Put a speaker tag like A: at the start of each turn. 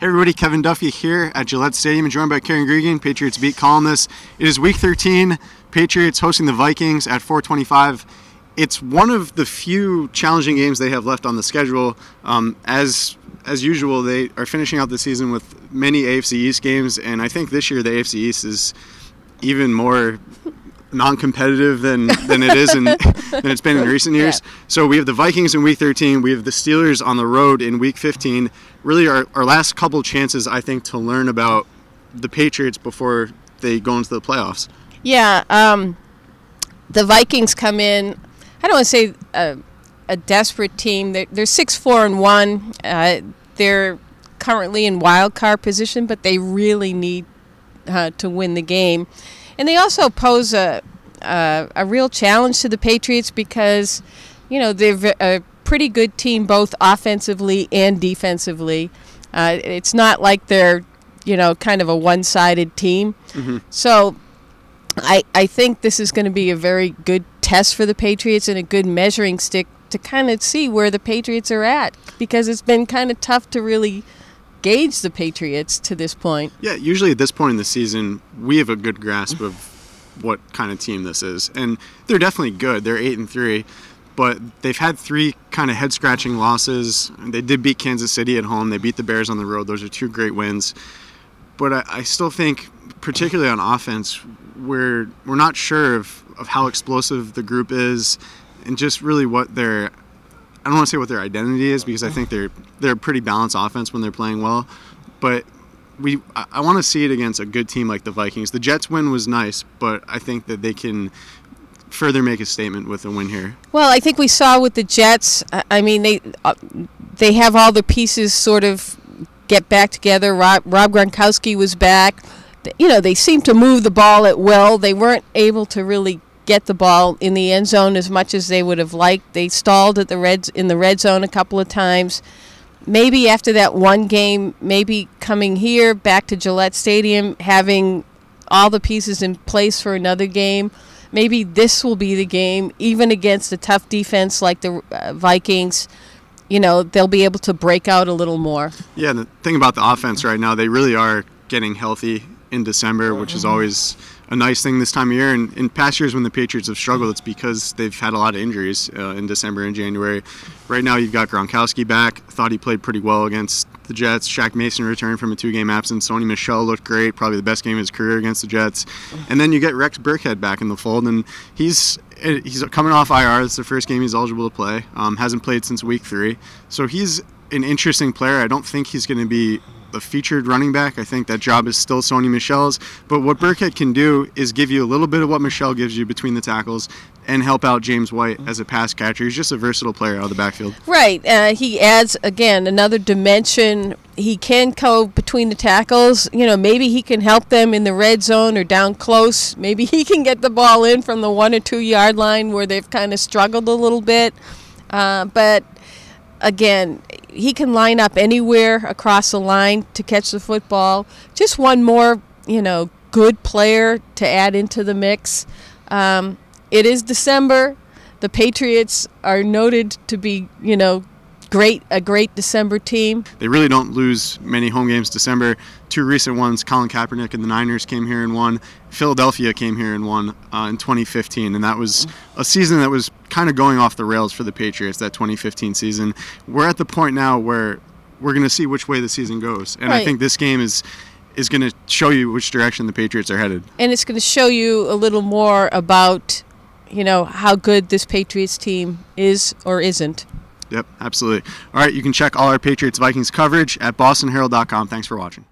A: Hey everybody, Kevin Duffy here at Gillette Stadium, joined by Guregian, Patriots beat columnist. It is Week 13, Patriots hosting the Vikings at 4:25. It's one of the few challenging games they have left on the schedule. As usual, they are finishing out the season with many AFC East games, and I think this year the AFC East is even more non-competitive than it is than it's been in recent years. Yeah. So we have the Vikings in Week 13. We have the Steelers on the road in Week 15. Really our last couple chances, I think, to learn about the Patriots before they go into the playoffs. Yeah,
B: the Vikings come in, I don't want to say a desperate team. They're 6-4-1. They're currently in wild card position, but they really need to win the game. And they also pose a real challenge to the Patriots because, you know, they're a pretty good team both offensively and defensively. It's not like they're, you know, kind of a one-sided team. Mm-hmm. So I think this is going to be a very good test for the Patriots and a good measuring stick to kind of see where the Patriots are at, because it's been kind of tough to really gauge the Patriots to this point.
A: Yeah, usually at this point in the season, we have a good grasp of what kind of team this is. And they're definitely good. They're 8-3, but they've had 3 kind of head-scratching losses. They did beat Kansas City at home. They beat the Bears on the road. Those are 2 great wins. But I still think, particularly on offense, we're not sure of how explosive the group is and just really what their, I don't want to say what their identity is, because I think they're a pretty balanced offense when they're playing well. But I want to see it against a good team like the Vikings. The Jets win was nice, but I think that they can further make a statement with a win here.
B: Well, I think we saw with the Jets, I mean, they have all the pieces sort of get back together. Rob Gronkowski was back. You know, they seemed to move the ball at will. They weren't able to really get the ball in the end zone as much as they would have liked. They stalled at in the red zone a couple of times. Maybe after that one game, maybe coming here back to Gillette Stadium, having all the pieces in place for another game, maybe this will be the game, even against a tough defense like the Vikings. You know, they'll be able to break out a little more.
A: Yeah, the thing about the offense right now, they really are getting healthy in December, which is always a nice thing this time of year. And in past years when the Patriots have struggled, it's because they've had a lot of injuries in December and January. Right now you've got Gronkowski back. Thought he played pretty well against the Jets. Shaq Mason returned from a 2-game absence. Sony Michel looked great, probably the best game of his career against the Jets. And then you get Rex Burkhead back in the fold, and he's coming off IR. It's the first game he's eligible to play. Hasn't played since Week 3. So he's an interesting player. I don't think he's going to be a featured running back. I think that job is still Sony Michel's. But what Burkhead can do is give you a little bit of what Michel gives you between the tackles and help out James White as a pass catcher. He's just a versatile player out of the backfield.
B: Right. He adds, again, another dimension. He can go between the tackles. You know, maybe he can help them in the red zone or down close. Maybe he can get the ball in from the 1 or 2 yard line where they've kind of struggled a little bit. But again, he can line up anywhere across the line to catch the football. Just one more, you know, good player to add into the mix. It is December. The Patriots are noted to be, you know, a great December team.
A: They really don't lose many home games December. 2 recent ones, Colin Kaepernick and the Niners came here and won. Philadelphia came here and won in 2015, and that was a season that was kind of going off the rails for the Patriots, that 2015 season. We're at the point now where we're going to see which way the season goes, and right. I think this game is going to show you which direction the Patriots are headed.
B: And it's going to show you a little more about, you know, how good this Patriots team is or isn't.
A: Yep, absolutely. All right, you can check all our Patriots-Vikings coverage at bostonherald.com. Thanks for watching.